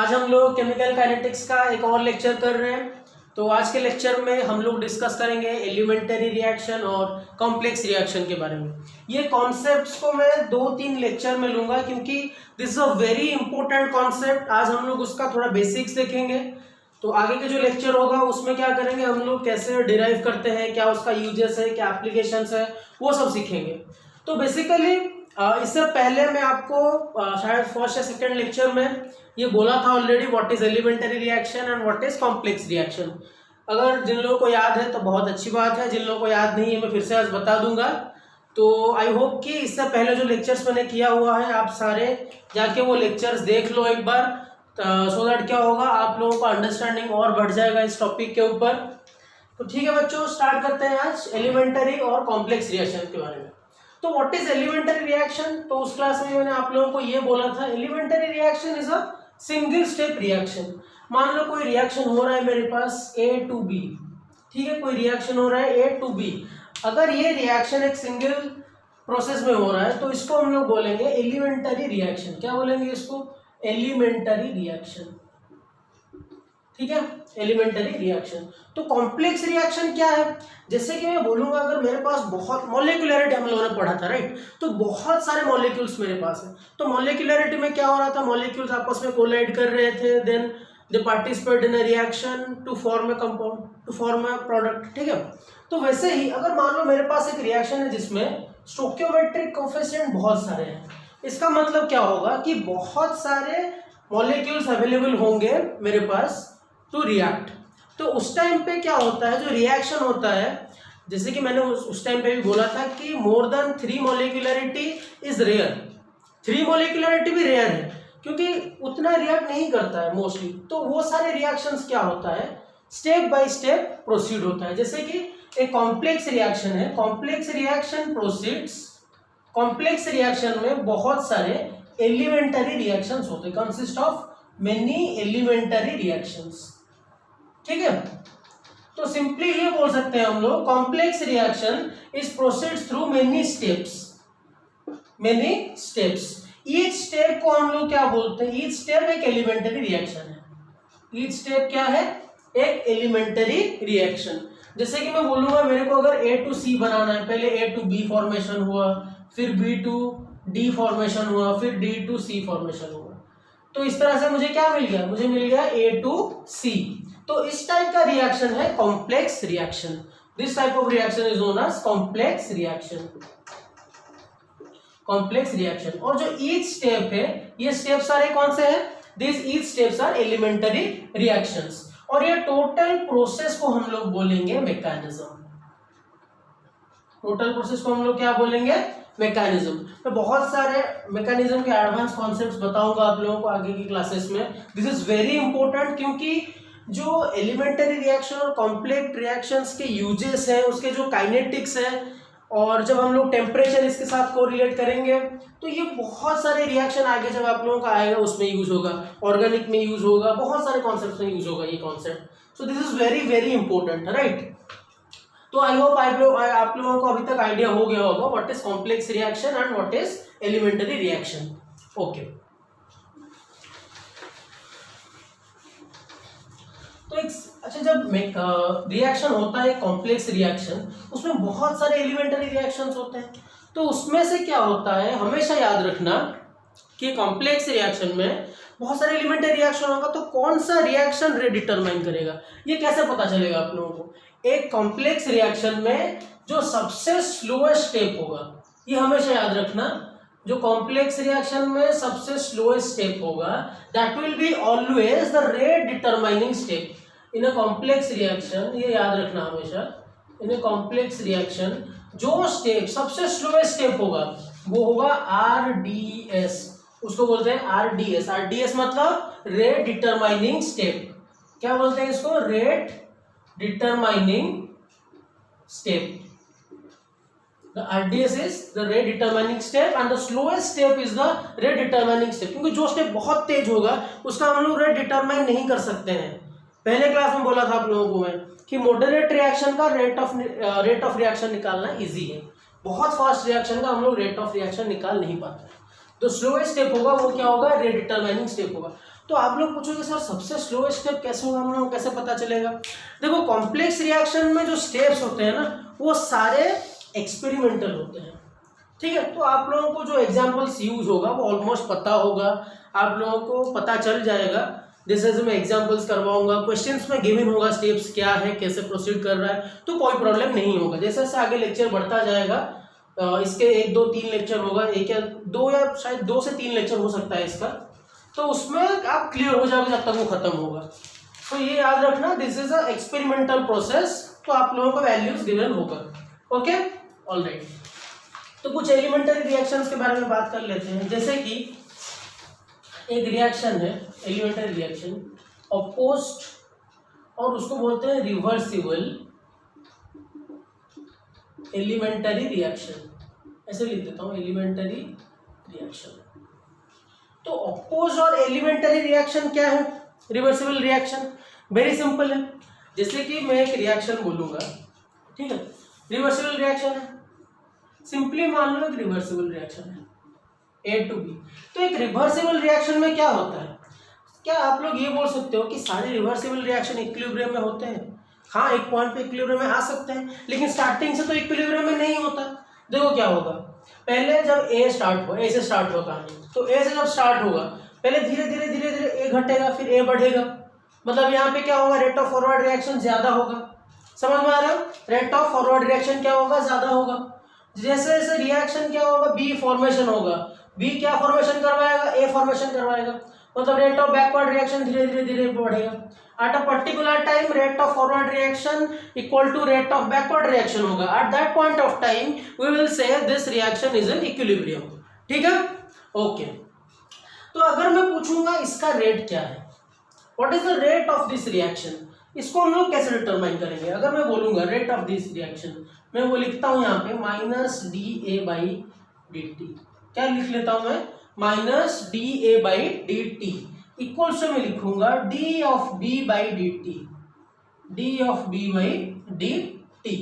आज हम लोग केमिकल काइनेटिक्स का एक और लेक्चर कर रहे हैं। तो आज के लेक्चर में हम लोग डिस्कस करेंगे एलिमेंटरी रिएक्शन और कॉम्प्लेक्स रिएक्शन के बारे में। ये कॉन्सेप्ट्स को मैं 2-3 लेक्चर में लूंगा क्योंकि this is a very important concept. आज हम लोग उसका थोड़ा बेसिक्स देखेंगे। तो आगे के जो लेक्चर होगा उसमें क्या करेंगे, हम लोग कैसे डिराइव करते हैं, क्या उसका यूजेस है, क्या एप्लीकेशंस है, वो सब सीखेंगे। तो बेसिकली इससे पहले मैं आपको शायद फर्स्ट या सेकेंड लेक्चर में ये बोला था already, what is elementary reaction and what is complex reaction. अगर जिन लोगों को याद है तो बहुत अच्छी बात है, जिन लोगों को याद नहीं है मैं फिर से आज बता दूंगा। तो आई होप कि इससे पहले जो लेक्चर्स मैंने किया हुआ है आप सारे जाके वो लेक्चर्स देख लो एक बार, सो दैट क्या होगा, आप लोगों का अंडरस्टैंडिंग और बढ़ जाएगा इस टॉपिक के ऊपर। तो ठीक है बच्चों, स्टार्ट करते हैं आज एलिमेंटरी और कॉम्प्लेक्स रिएक्शन के बारे में। तो व्हाट इज एलिमेंटरी रिएक्शन, तो उस क्लास में मैंने आप लोगों को ये बोला था, elementary reaction is a single step reaction. मान लो कोई रिएक्शन हो रहा है मेरे पास A to B, ठीक है, कोई रिएक्शन हो रहा है A to B। अगर ये रिएक्शन एक सिंगल प्रोसेस में हो रहा है तो इसको हम लोग बोलेंगे एलिमेंटरी रिएक्शन। क्या बोलेंगे इसको? एलिमेंटरी रिएक्शन, ठीक है, एलिमेंटरी रिएक्शन। तो कॉम्प्लेक्स रिएक्शन क्या है? जैसे कि मैं बोलूंगा, अगर मेरे पास बहुत मॉलिक्यूलरिटी हम लोगों ने पढ़ा था, राइट, तो बहुत सारे मॉलिक्यूल्स मेरे पास है। तो मॉलिक्यूलरिटी में क्या हो रहा था, मॉलिक्यूल्स आपस में कोलाइड कर रहे थे, then they participate in a reaction to form a compound, to form a product, ठीक है। तो वैसे ही अगर मान लो मेरे पास एक रिएक्शन है जिसमें स्टोइकियोमेट्रिक कोएफिशिएंट बहुत सारे हैं, इसका मतलब क्या होगा कि बहुत सारे मॉलिक्यूल्स अवेलेबल होंगे मेरे पास टू रिएक्ट। तो उस टाइम पे क्या होता है, जो रिएक्शन होता है, जैसे कि मैंने उस टाइम पे भी बोला था कि more than 3 molecularity is rare. 3 molecularity भी रेयर है क्योंकि उतना रिएक्ट नहीं करता है मोस्टली। तो वो सारे रिएक्शंस क्या होता है, स्टेप बाय स्टेप प्रोसीड होता है। जैसे कि एक कॉम्प्लेक्स रिएक्शन है, complex reaction proceeds, complex reaction में बहुत सारे एलिमेंटरी रिएक्शंस होते हैं, consist of many elementary reactions, ठीक है। तो सिंपली ये बोल सकते हैं हम लोग, complex reaction is proceeds through many steps, many steps. Each step को हम लोग क्या बोलते हैं, ईच स्टेप एक एलिमेंटरी रिएक्शन है। ईच स्टेप क्या है, एक एलिमेंटरी रिएक्शन। जैसे कि मैं बोलूंगा मेरे को अगर A to C बनाना है, पहले A to B फॉर्मेशन हुआ, फिर B to D फॉर्मेशन हुआ, फिर D to C फॉर्मेशन हुआ। तो इस तरह से मुझे क्या मिल गया, मुझे मिल गया A to C। तो इस टाइप का रिएक्शन है complex reaction. This type of reaction is known as complex reaction, complex reaction. और जो ईच स्टेप है, ये स्टेप सारे कौन से हैं, this each steps are elementary reactions. और ये टोटल प्रोसेस को हम लोग बोलेंगे मैकेनिज्म। टोटल प्रोसेस को हम लोग क्या बोलेंगे, मैकेनिज्म। मैं बहुत सारे मैकेनिज्म के एडवांस कॉन्सेप्ट्स बताऊंगा आप लोगों को आगे की क्लासेस में। दिस इज वेरी इंपॉर्टेंट क्योंकि जो एलिमेंटरी रिएक्शन और कॉम्प्लेक्स रिएक्शंस के यूजेस हैं, उसके जो काइनेटिक्स है, और जब हम लोग टेम्परेचर इसके साथ कोरिलेट करेंगे तो ये बहुत सारे रिएक्शन आगे जब आप लोगों का आएगा उसमें यूज होगा, ऑर्गेनिक में यूज होगा, बहुत सारे कॉन्सेप्ट्स में यूज होगा ये concept. So this is very very important, right. तो आई होप आप लोगों को अभी तक आइडिया हो गया होगा what is complex reaction and what is elementary reaction. Okay, तो एक अच्छा, जब रिएक्शन होता है कॉम्प्लेक्स रिएक्शन, उसमें बहुत सारे एलिमेंटरी रिएक्शंस होते हैं। तो उसमें से क्या होता है, हमेशा याद रखना कि कॉम्प्लेक्स रिएक्शन में बहुत सारे एलिमेंटरी रिएक्शन होगा, तो कौन सा रिएक्शन रेट डिटरमाइन करेगा, ये कैसे पता चलेगा आप लोगों को? एक कॉम्प्लेक्स रिएक्शन में जो सबसे स्लोएस्ट स्टेप होगा, ये हमेशा याद रखना, जो कॉम्प्लेक्स रिएक्शन में सबसे स्लोएस्ट स्टेप होगा, that will be always the rate determining step in a complex reaction. ये याद रखना हमेशा, इन अ कॉम्प्लेक्स रिएक्शन जो स्टेप सबसे स्लोएस्ट स्टेप होगा वो होगा RDS। उसको बोलते हैं RDS। RDS मतलब रेट डिटरमाइनिंग स्टेप। क्या बोलते हैं इसको? Rate determining step. The RDS is the rate determining step and the slowest step is the rate determining step। क्योंकि जो स्टेप बहुत तेज होगा उसका हम लोग रेट डिटरमाइन नहीं कर सकते हैं। पहले क्लास में बोला था आप लोगों को मैं कि मॉडरेट रिएक्शन का रेट ऑफ रिएक्शन निकालना इजी है, बहुत फास्ट रिएक्शन का हम लोग रेट ऑफ रिएक्शन निकाल नहीं पाते। तो स्लोएस्ट स्टेप होगा वो क्या होगा, रेट डिटरमाइनिंग स्टेप होगा। तो आप लोग पूछोगे सर सबसे स्लो स्टेप कैसे होगा, हम लोग कैसे पता चलेगा? देखो कॉम्प्लेक्स रिएक्शन में जो स्टेप्स होते हैं ना वो सारे एक्सपेरिमेंटल होते हैं, ठीक है। तो आप लोगों को जो एग्जाम्पल्स यूज होगा वो ऑलमोस्ट पता होगा, आप लोगों को पता चल जाएगा। जैसे मैं एग्जाम्पल्स करवाऊंगा, क्वेश्चंस में गिवन होगा स्टेप्स क्या है, कैसे प्रोसीड कर रहा है, तो कोई प्रॉब्लम नहीं होगा। जैसे जैसे आगे लेक्चर बढ़ता जाएगा, इसके 1 2 3 लेक्चर होगा, एक या दो या शायद 2 से 3 लेक्चर हो सकता है इसका, तो उसमें आप क्लियर हो जाओगे जब तक वो खत्म होगा। तो ये याद रखना, this is a experimental process, तो आप लोगों को वैल्यूज गिवन होगा। Okay, alright. तो कुछ एलिमेंटरी रिएक्शंस के बारे में बात कर लेते हैं। जैसे कि एक रिएक्शन है एलिमेंटरी रिएक्शन अपोज्ड, और उसको बोलते हैं रिवर्सिबल एलिमेंटरी रिएक्शन, ऐसे लिख देता हूं एलिमेंटरी रिएक्शन। तो अपोज और एलिमेंटरी रिएक्शन क्या है? रिवर्सिबल रिएक्शन वेरी सिंपल है। जैसे कि मैं एक रिएक्शन बोलूंगा, ठीक है, रिवर्सिबल रिएक्शन है, सिंपली मान लो एक रिवर्सिबल रिएक्शन है A to B। तो एक रिवर्सिबल रिएक्शन में क्या होता है? क्या आप लोग ये बोल सकते हो कि सारे रिवर्सिबल रिएक्शन इक्विलिब्रियम में होते हैं? हाँ, एक पॉइंट पे इक्विलिब्रियम में आ सकते हैं, लेकिन स्टार्टिंग से तो इक्विलिब्रियम में नहीं होता। देखो क्या होगा, पहले जब A स्टार्ट हो, A से स्टार्ट हो कहानी, तो A से जब स्टार्ट होगा पहले धीरे धीरे धीरे धीरे A घटेगा, फिर A बढ़ेगा, मतलब यहाँ पे क्या होगा, रेट ऑफ फॉरवर्ड रिएक्शन ज्यादा होगा। समझ में आ रहा है? रेट ऑफ फॉरवर्ड रिएक्शन क्या होगा, ज्यादा होगा। जैसे जैसे रिएक्शन क्या होगा, बी फॉर्मेशन होगा, बी क्या फॉर्मेशन करवाएगा, ए फॉर्मेशन करवाएगा, मतलब रेट ऑफ बैकवर्ड रिएक्शन धीरे धीरे धीरे बढ़ेगा। At a particular time rate of forward reaction equal to rate of backward reaction होगा। At that point of time we will say this reaction is in equilibrium. ठीक है, okay. तो अगर मैं पूछूंगा इसका रेट क्या है, what is the rate of this reaction, इसको हम लोग कैसे डिटरमाइन करेंगे? अगर मैं बोलूंगा रेट ऑफ दिस रिएक्शन, मैं वो लिखता हूं यहाँ पे minus d A by D t. क्या लिख लेता हूं मैं? Minus d A by D t equal से मैं लिखूंगा d of B by D t, d of B by D t.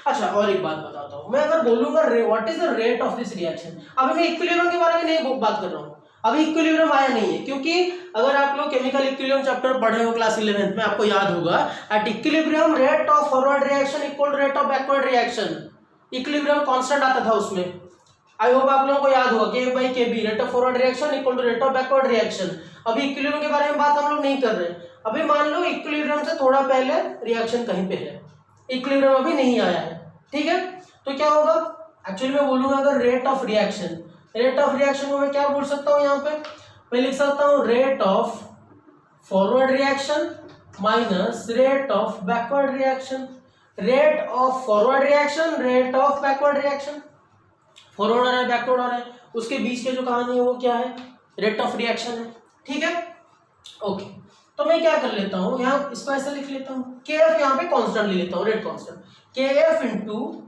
अच्छा, और एक बात बताता हूं, मैं अगर बोलूंगा what is the rate of this reaction, अभी मैं इक्विलिब्रियम के बारे में नहीं बात कर रहा हूं, अभी इक्विलिब्रियम आया नहीं है, क्योंकि अगर आप लोग केमिकल इक्विलिब्रियम चैप्टर पढ़े हो क्लास 11th में, आपको याद होगा at equilibrium rate of forward reaction equal to rate of backward reaction, equilibrium constant आता था उसमें। आई होप आप लोगों को याद होगा K by K B, rate of forward reaction equal to rate of backward reaction. अभी इक्विलिब्रियम के बारे में बात हम लोग नहीं कर रहे, अभी मान लो इक्विलिब्रियम से थोड़ा पहले रिएक्शन कहीं पे है, इक्विलिब्रियम अभी नहीं आया है, ठीक है। तो क्या होगा, एक्चुअली मैं बोलूंगा अगर rate of reaction, rate of reaction को मैं क्या बोल सकता हूँ, यहाँ पे मैं लिख सकता हूँ rate of forward reaction minus rate of backward reaction. Rate of forward reaction, rate of backward reaction, forward आ रहा है बैकवर्ड आ रहा है, उसके बीच के जो कहानी है वो क्या है, रेट ऑफ रिएक्शन है। ठीक है, ओके। तो मैं क्या कर लेता हूँ, यहाँ इसको ऐसे लिख लेता हूँ, के एफ यहाँ पे कांस्टेंट ले लेता हूँ, रेट कांस्टेंट, के एफ इंटू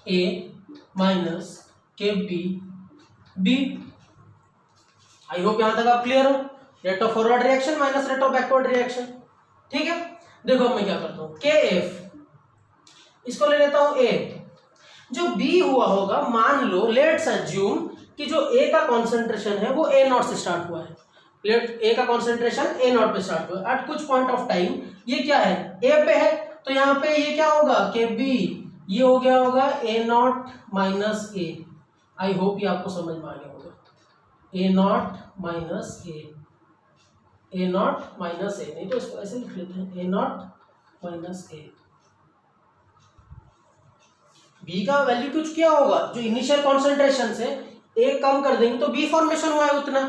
ए माइनस के बी बी। आई होप यहां तक आप क्लियर हो, rate of forward reaction minus rate of backward reaction. ठीक है, देखो अब मैं क्या करता हूँ, के एफ इसको ले लेता हूँ ए, जो बी हुआ होगा, मान लो लेट्स अज्यूम कि जो ए का कॉन्सेंट्रेशन है वो ए नॉट से स्टार्ट हुआ है, लेट ए का कॉन्सेंट्रेशन ए नॉट पे स्टार्ट हुआ है, एट कुछ पॉइंट ऑफ टाइम ये क्या है, ए पे है, तो यहाँ पे ये क्या होगा, के बी, ये हो गया होगा A not minus A. I hope ये आपको समझ में आ गया होगा, A not minus A not minus A, नहीं तो इसको ऐसे लिख लेते हैं, A not minus A. B का वैल्यू कुछ क्या होगा, जो इनिशियल कॉन्सेंट्रेशन से ए कम कर देंगे तो बी फॉर्मेशन हुआ है उतना।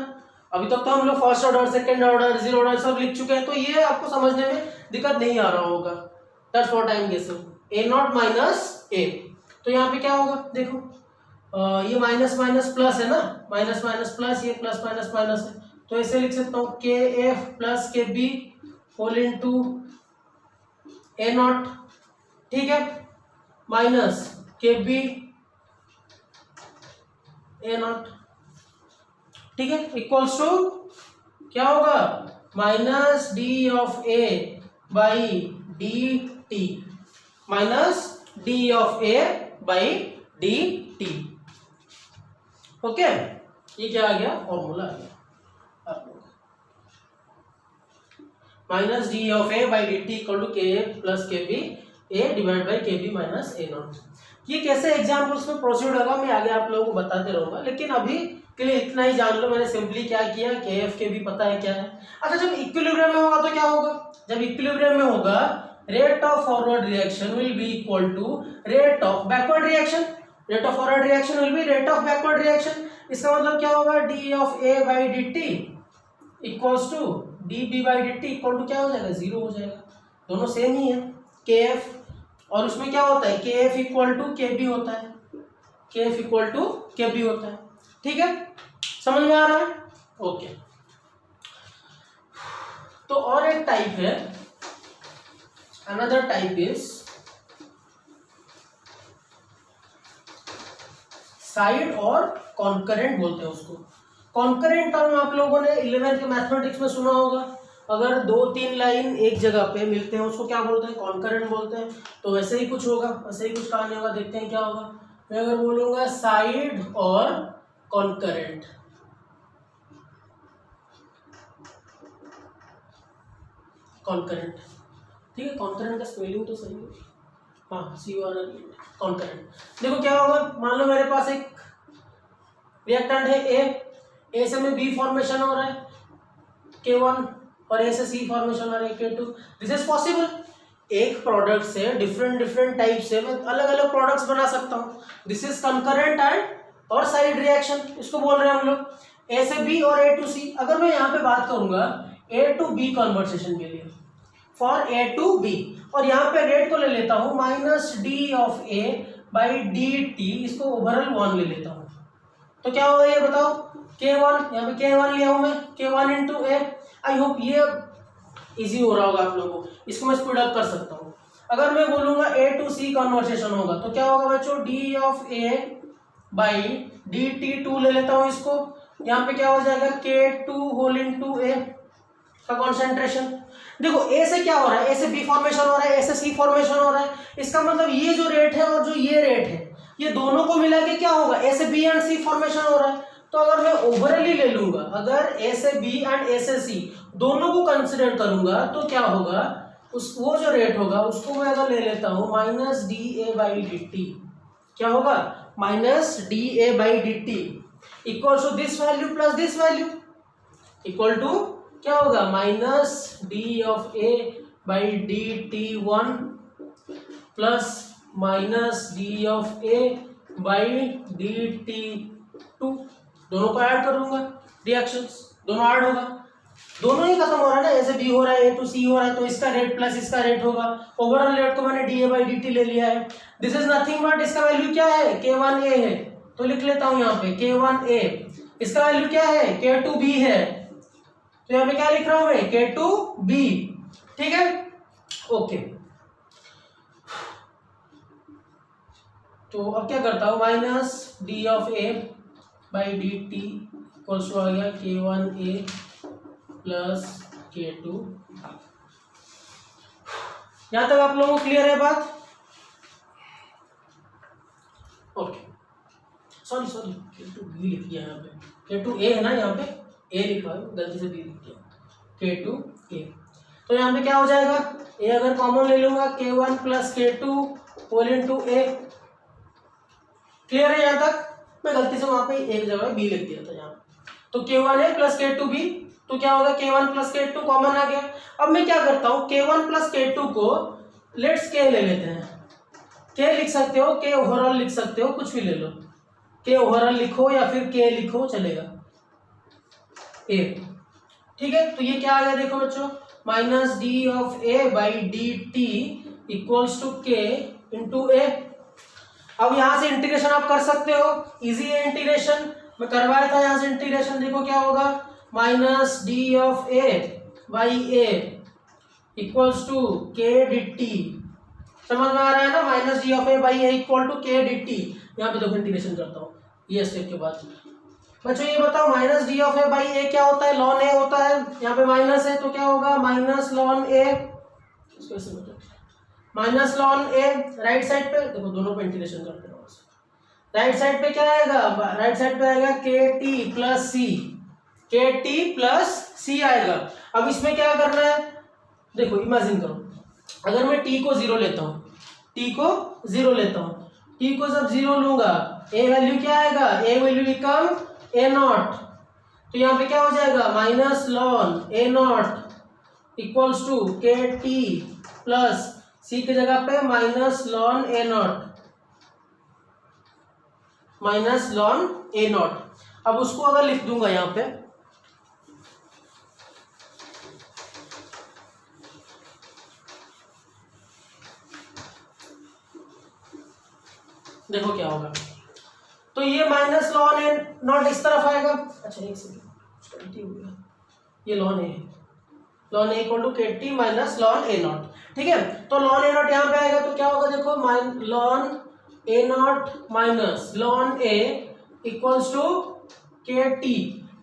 अभी तक तो हम लोग first order, second order, zero order सब लिख चुके हैं, तो ये आपको समझने में दिक्कत नहीं आ रहा होगा। That's what I am guessing, A not minus ए। तो यहाँ पे क्या होगा, देखो ये माइनस माइनस प्लस है ना, माइनस माइनस प्लस, ये प्लस माइनस माइनस है, तो ऐसे लिख सकता हूँ K f plus K b whole into A not, ठीक है, माइनस के बी ए नॉट, ठीक है, इक्वल्स टू क्या होगा, minus D of A by D t, minus D of A by D t. Okay, ये क्या आ गया, फॉर्मूला आ गया आप लोग। Minus D of A by D t equal to K A plus K B A divide by K B minus A naught. ये कैसे एग्जाम्पल्स में प्रोसीड होगा मैं आगे आप लोगों को बताते रहूंगा, लेकिन अभी के लिए इतना ही जान लो। मैंने सिंपली क्या किया, के एफ के बी पता है क्या है। अच्छा, जब इक्विलिब्रियम में होगा तो क्या होगा, जब इक्विलिब्रियम में होगा rate of forward reaction will be equal to rate of backward reaction. Rate of forward reaction will be rate of backward reaction. इसका मतलब क्या होगा, d of A by D T equals to d B by D t equal to क्या हो जाएगा, 0 हो जाएगा। दोनों सेम ही है के एफ, और उसमें क्या होता है के एफ इक्वल टू के बी होता है, के एफ इक्वल टू के बी होता है। ठीक है, समझ में आ रहा है? ओके। तो और एक टाइप है, अनदर टाइप इज साइड और कॉन्करेंट बोलते हैं उसको। कॉन्करेंट टर्म आप लोगों ने 11th के मैथमेटिक्स में सुना होगा। अगर 2-3 लाइन एक जगह पे मिलते हैं उसको क्या बोलते हैं, कॉन्करेंट बोलते हैं। तो वैसे ही कुछ होगा, वैसे ही कुछ कहानी होगा, देखते हैं क्या होगा। मैं अगर बोलूंगा साइड और कॉन्करेंट, कॉन्करेंट, ठीक है, कॉन्करेंट का स्पेलिंग तो सही है, हाँ CONCURRENT, कॉन्करेंट। देखो क्या होगा, मान लो मेरे पास एक रिएक्टेंट है ए से में बी फॉर्मेशन हो रहा है K1 और ए से सी फॉर्मेशन हो रहा है K2। This is possible. एक प्रोडक्ट से डिफरेंट टाइप से मैं अलग अलग प्रोडक्ट्स बना सकता हूँ। दिस इज कंकरेंट एंड और साइड रिएक्शन, इसको बोल रहे हैं हम लोग ए से बी और ए टू सी। अगर मैं यहाँ पे बात करूंगा ए टू बी कन्वर्सेशन के लिए, फॉर ए टू बी, और यहाँ पे रेट को ले लेता हूँ minus D of A by D T, इसको ओवरऑल 1 ले लेता हूँ, तो क्या होगा ये बताओ, K1, यहाँ पे K1 लिया हूँ मैं, K1 into A. I hope ये इजी हो रहा होगा आप लोगों को, इसको मैं स्पीड अप कर सकता हूँ। अगर मैं बोलूंगा ए टू सी कन्वर्सेशन होगा तो क्या होगा बच्चों, D of A by D t 2 ले लेता हूँ इसको, यहाँ पे क्या हो जाएगा K2 होल इंटू ए का कॉन्सेंट्रेशन। देखो ए से क्या हो रहा है, ए से बी फॉर्मेशन हो रहा है, ए से सी फॉर्मेशन हो रहा है। इसका मतलब ये जो रेट है और जो ये रेट है, ये दोनों को मिला के क्या होगा, ए से बी एंड सी फॉर्मेशन हो रहा है। तो अगर मैं ओवरऑली ले लूंगा, अगर ए से बी एंड ए से सी दोनों को कंसिडर करूंगा तो क्या होगा, उस वो जो रेट होगा उसको मैं अगर ले लेता हूं minus d A by D t, क्या होगा minus d A by D t equal to this value plus this value, equal to क्या होगा minus D of A by D t 1 plus minus D of A by D t 2। दोनों को add करूंगा, reactions दोनों add होगा, दोनों ही खत्म हो रहा है ना, ए से बी हो रहा है, ए टू सी हो रहा है, तो इसका रेट प्लस इसका रेट होगा। ओवरऑल रेट को मैंने D A by D T ले लिया है। दिस इज नथिंग बट, इसका वैल्यू क्या है, K1 ए है, तो लिख लेता हूं यहाँ पे K1 ए। इसका वैल्यू क्या है, K2 बी है, तो यहाँ पे क्या लिख रहा हूं मैं, K2 बी। ठीक है, ओके। तो अब क्या करता हूं, minus D of A by D T equals to आ गया K1 ए प्लस K2। यहां तक आप लोगों को क्लियर है बात? ओके, सॉरी K2 बी लिख दिया यहाँ पे, K2 ए है ना, यहाँ पे ए लिखा है, गलती से बी लिख दिया, K2 ए। तो यहाँ पे क्या हो जाएगा, ए अगर कॉमन ले लूंगा K1 plus K2 whole into A. Clear है यहाँ तक? मैं गलती से वहां पे एक जगह बी लिख दिया था यहाँ, तो K1 ए प्लस K2 बी, तो क्या होगा K1 प्लस K2 कॉमन आ गया। अब मैं क्या करता हूँ, K1 प्लस K2 को लेट्स K ले लेते हैं, K लिख सकते हो, K ओवरऑल लिख सकते हो, कुछ भी ले लो, K ओवरऑल लिखो या फिर K लिखो चलेगा, ए। ठीक है, तो ये क्या आ गया देखो बच्चों, minus D of A by D T equals to K into A. अब यहां से इंटीग्रेशन आप कर सकते हो, इजी है इंटीग्रेशन, मैं करवाया था यहां से इंटीग्रेशन। देखो क्या होगा, minus D of A by A equals to K d t. समझ में आ रहा है ना, minus D of A by A equal to K d t. यहाँ पे देखो इंटीग्रेशन करता हूँ ये स्टेप के बाद। बच्चों ये बताओ, minus D of A by A क्या होता है, लॉन ए होता है, यहाँ पे माइनस है तो क्या होगा माइनस लॉन ए, माइनस लॉन ए। राइट साइड पे देखो, दोनों पे इंटीग्रेशन करते हैं, राइट साइड पे क्या आएगा, राइट साइड पे आएगा के टी प्लस सी, के टी प्लस सी आएगा। अब इसमें क्या करना है, देखो इमेजिन करो, अगर मैं t को 0 लेता हूँ, t को 0 लेता हूँ, t को जब 0 लूंगा a वैल्यू क्या आएगा, a वैल्यू बिकम a0, तो यहाँ पे क्या हो जाएगा minus ln a0 equals to K t plus c की जगह पे minus ln a0, minus ln a0। अब उसको अगर लिख दूंगा यहाँ पे, देखो क्या होगा, तो ये माइनस लॉन ए नॉट इस तरफ आएगा। अच्छा एक सेकंड, ये ln A, ln A equal to K T minus ln A not, ठीक है। तो लॉन ए नॉट यहाँ पे आएगा तो क्या होगा, देखो ln A not minus ln A equals to K T,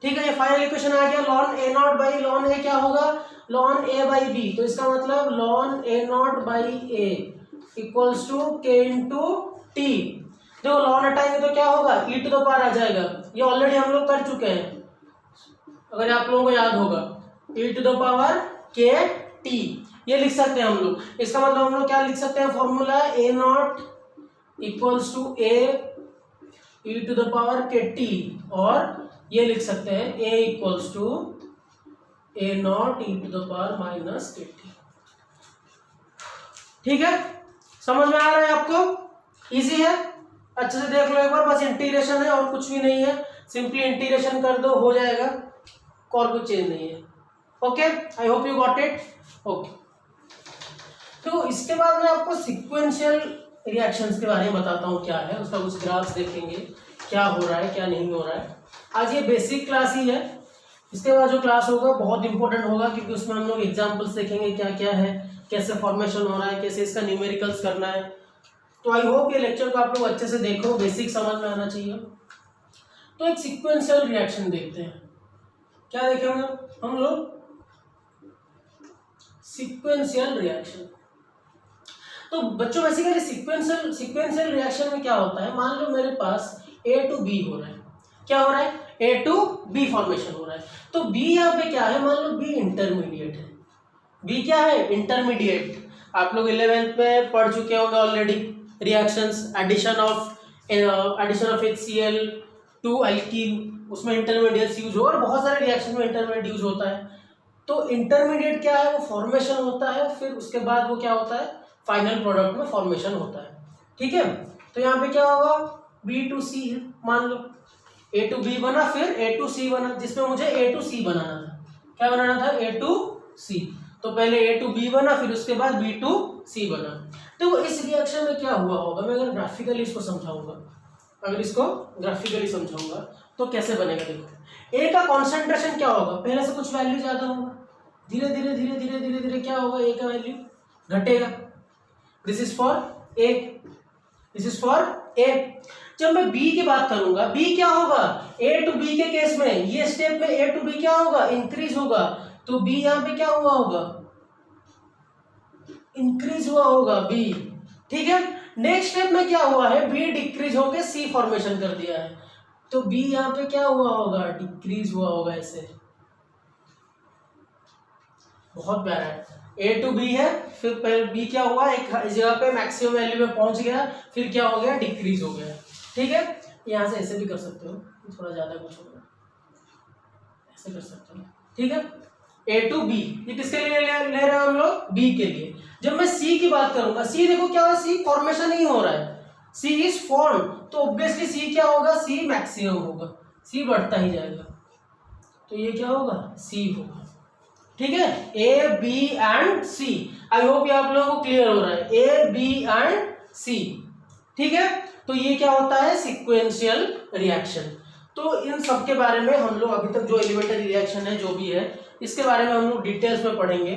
ठीक है। ये फाइनल इक्वेशन आ गया, ln A not by ln A क्या होगा, लॉन ए बाई बी, तो इसका मतलब ln A not by A equals to K into T. देखो लॉन हटाएंगे तो क्या होगा, ई टू द पावर आ जाएगा, ये ऑलरेडी हम लोग कर चुके हैं, अगर आप लोगों को याद होगा, E to the power K T, ये लिख सकते हैं हम लोग। इसका मतलब हम लोग क्या लिख सकते हैं, formula A not equals to A E to the power K T, और ये लिख सकते हैं A equals to A not E to the power minus K T, ठीक है। समझ में आ रहा है आपको, इजी है, अच्छे से देख लो एक बार, बस इंटीग्रेशन है और कुछ भी नहीं है, सिंपली इंटीग्रेशन कर दो हो जाएगा, और कुछ चेंज नहीं है। Okay, I hope you got it. Okay, तो इसके बाद मैं आपको सिक्वेंशियल रिएक्शंस के बारे में बताता हूँ क्या है, उसका कुछ ग्राफ्स देखेंगे क्या हो रहा है क्या नहीं हो रहा है। आज ये बेसिक क्लास ही है, इसके बाद जो क्लास होगा बहुत इंपॉर्टेंट होगा, क्योंकि उसमें हम लोग एग्जाम्पल्स देखेंगे क्या क्या है, कैसे फॉर्मेशन हो रहा है, कैसे इसका न्यूमेरिकल्स करना है। तो आई होप ये लेक्चर को आप लोग अच्छे से देखो, बेसिक समझ में आना चाहिए। तो एक सिक्वेंशियल रिएक्शन देखते हैं, क्या देखेंगे हम लोग, सिक्वेंशियल रिएक्शन। तो बच्चों बेसिकली सिक्वेंशियल रिएक्शन में क्या होता है, मान लो मेरे पास ए टू बी हो रहा है, क्या हो रहा है, ए टू बी फॉर्मेशन हो रहा है। तो बी यहाँ पे क्या है, मान लो बी इंटरमीडिएट है, बी क्या है इंटरमीडिएट। आप लोग 11th में पढ़ चुके होंगे already, reactions, addition of HCl to alkene, उसमें इंटरमीडिएट्स यूज हो, और बहुत सारे रिएक्शन में इंटरमीडिएट यूज होता है। तो इंटरमीडिएट क्या है, वो फॉर्मेशन होता है, फिर उसके बाद वो क्या होता है, फाइनल प्रोडक्ट में फॉर्मेशन होता है, ठीक है। तो यहाँ पे क्या होगा, बी टू सी है, मान लो ए टू बी बना, फिर ए टू सी बना, जिसमें मुझे ए टू सी बनाना था, क्या बनाना था, ए टू सी। तो पहले ए टू बी बना, फिर उसके बाद बी टू सी बना। तो इस रिएक्शन में क्या हुआ होगा, मैं अगर ग्राफिकली इसको समझाऊंगा, अगर इसको ग्राफिकली समझाऊंगा तो कैसे बनेगा। देखो ए का कॉन्सेंट्रेशन क्या होगा, पहले से कुछ वैल्यू ज्यादा होगा, धीरे धीरे धीरे धीरे धीरे धीरे क्या होगा, ए का वैल्यू घटेगा। This is for a, this is for a. जब मैं बी की बात करूंगा, बी क्या होगा, ए टू बी के केस में ये स्टेप में ए टू बी क्या होगा, इंक्रीज होगा। तो बी यहाँ पे क्या हुआ होगा, इंक्रीज हुआ होगा बी, ठीक है। नेक्स्ट स्टेप में क्या हुआ है, बी डिक्रीज होके सी फॉर्मेशन कर दिया है, तो बी यहाँ पे क्या हुआ होगा, डिक्रीज हुआ होगा ऐसे। बहुत प्यारा है, ए टू बी है, फिर पहले बी क्या हुआ, एक जगह पे मैक्सिमम वैल्यू में पहुंच गया, फिर क्या हो गया, डिक्रीज हो गया, ठीक है। यहाँ से ऐसे भी कर सकते हो, थोड़ा ज्यादा कुछ होगा, ऐसे कर सकते हो, ठीक है। ए टू बी, ये किसके लिए ले रहे हैं हम लोग, बी के लिए। जब मैं सी की बात करूंगा, सी देखो क्या हुआ, सी फॉर्मेशन ही हो रहा है, सी इज फॉर्म, तो ऑब्वियसली सी क्या होगा, सी मैक्सिमम होगा, सी बढ़ता ही जाएगा, तो ये क्या होगा, सी होगा, ठीक है। A B and C, I hope ये आप लोगों को क्लियर हो रहा है, ए बी एंड सी, ठीक है। तो ये क्या होता है, सिक्वेंशियल रिएक्शन। तो इन सब के बारे में हम लोग अभी तक जो एलिमेंटरी रिएक्शन है जो भी है, इसके बारे में हम लोग डिटेल्स में पढ़ेंगे।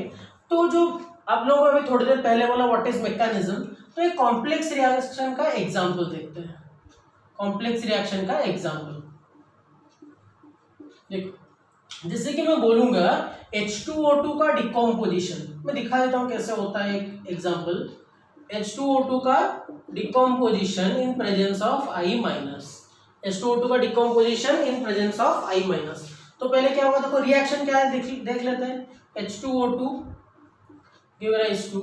तो जो आप लोगों को अभी थोड़ी देर पहले बोला व्हाट इज मैकेनिज्म, तो एक कॉम्प्लेक्स रिएक्शन का एग्जांपल देखते हैं, कॉम्प्लेक्स रिएक्शन का एग्जांपल देखो। जैसे कि मैं बोलूंगा H2O2 का डिकम्पोजिशन, मैं दिखा देता हूं कैसे होता है एक एग्जांपल। H2O2 का decomposition in presence of I minus, H2O2 का decomposition in presence of I minus. तो पहले क्या होगा, देखो रिएक्शन क्या है देख लेते हैं। H2O2 give rise to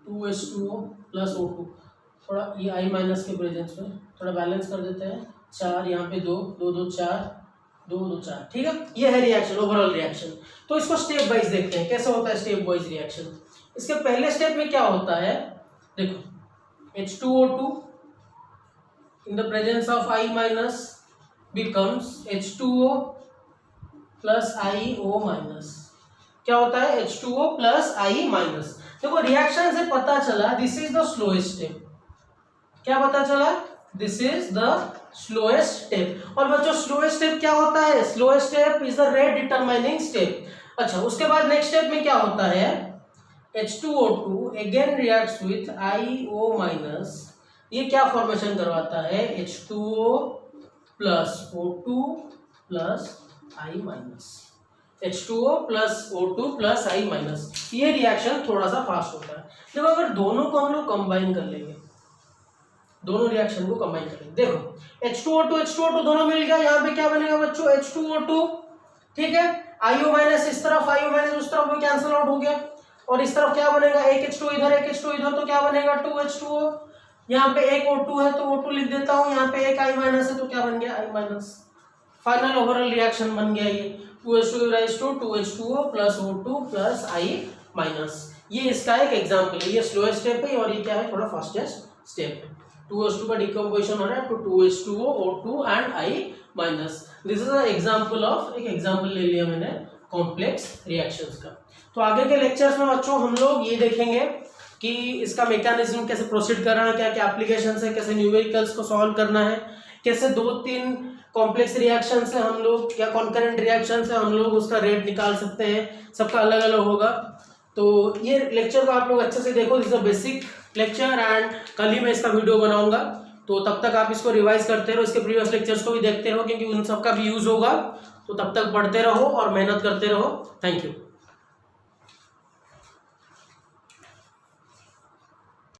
2H2O plus O2। थोड़ा ये I माइनस के प्रेजेंस में थोड़ा बैलेंस कर देते हैं, 4 यहाँ पे 2 2 2 4 2 2 4, ठीक है। ये है रिएक्शन, ओवरऑल रिएक्शन। तो इसको स्टेप वाइज देखते हैं कैसे होता है स्टेप वाइज रिएक्शन। इसके पहले स्टेप में क्या होता है, देखो H2O2 in the presence of I minus becomes H2O plus IO minus। क्या होता है, H2O plus I माइनस। देखो रिएक्शन से पता चला this is the slowest step. क्या पता चला, this is the slowest step. और बच्चों स्लोएस्ट स्टेप क्या होता है, slowest step is the rate determining step. अच्छा उसके बाद नेक्स्ट स्टेप में क्या होता है, H2O2 again reacts with IO minus. ये क्या फॉर्मेशन करवाता है, H2O plus O2 plus I minus, H2O plus O2 plus I minus. ये रिएक्शन थोड़ा सा फास्ट होता है। देखो अगर दोनों को हम लोग कंबाइन कर लेंगे, दोनों रिएक्शन को कंबाइन करेंगे, देखो H2O2 दोनों मिल गया, यहाँ पे क्या बनेगा बच्चों, H2O2, ठीक है। IO माइनस इस तरफ, IO माइनस उस तरफ, वो कैंसिल आउट हो गया। और इस तरफ क्या बनेगा, एक H2 इधर एक H2 इधर, तो क्या बनेगा 2H2O। यहाँ पे एक O2 है तो O2 लिख देता हूँ, यहाँ पे एक I माइनस है तो क्या बन गया I minus. Final overall reaction बन गया ये 2H2 rise to 2H2O plus O2 plus I minus. ये इसका एक एग्जाम्पल है, ये स्लोएस्ट स्टेप है और ये क्या है, थोड़ा फास्टेस्ट स्टेप है। 2H2 का डिकम्पोजिशन हो रहा है to 2H2O O2 and I minus. This is example of, एक एग्जाम्पल ले लिया मैंने कॉम्प्लेक्स रिएक्शंस का। तो आगे के लेक्चर्स में बच्चों हम लोग ये देखेंगे कि इसका मैकेनिज्म कैसे प्रोसीड कर रहा है, क्या क्या एप्लीकेशंस है, कैसे न्यूमेरिकल्स को सॉल्व करना है, कैसे 2-3 कॉम्प्लेक्स रिएक्शन से हम लोग या कॉन्करेंट रिएक्शन से हम लोग उसका रेट निकाल सकते हैं, सबका अलग अलग होगा। तो ये लेक्चर को आप लोग अच्छे से देखो, this is a basic lecture and कल ही मैं इसका वीडियो बनाऊंगा। तो तब तक आप इसको रिवाइज करते रहो, इसके प्रीवियस लेक्चर्स को भी देखते रहो क्योंकि उन सबका भी यूज होगा। तो तब तक पढ़ते रहो और मेहनत करते रहो। Thank you.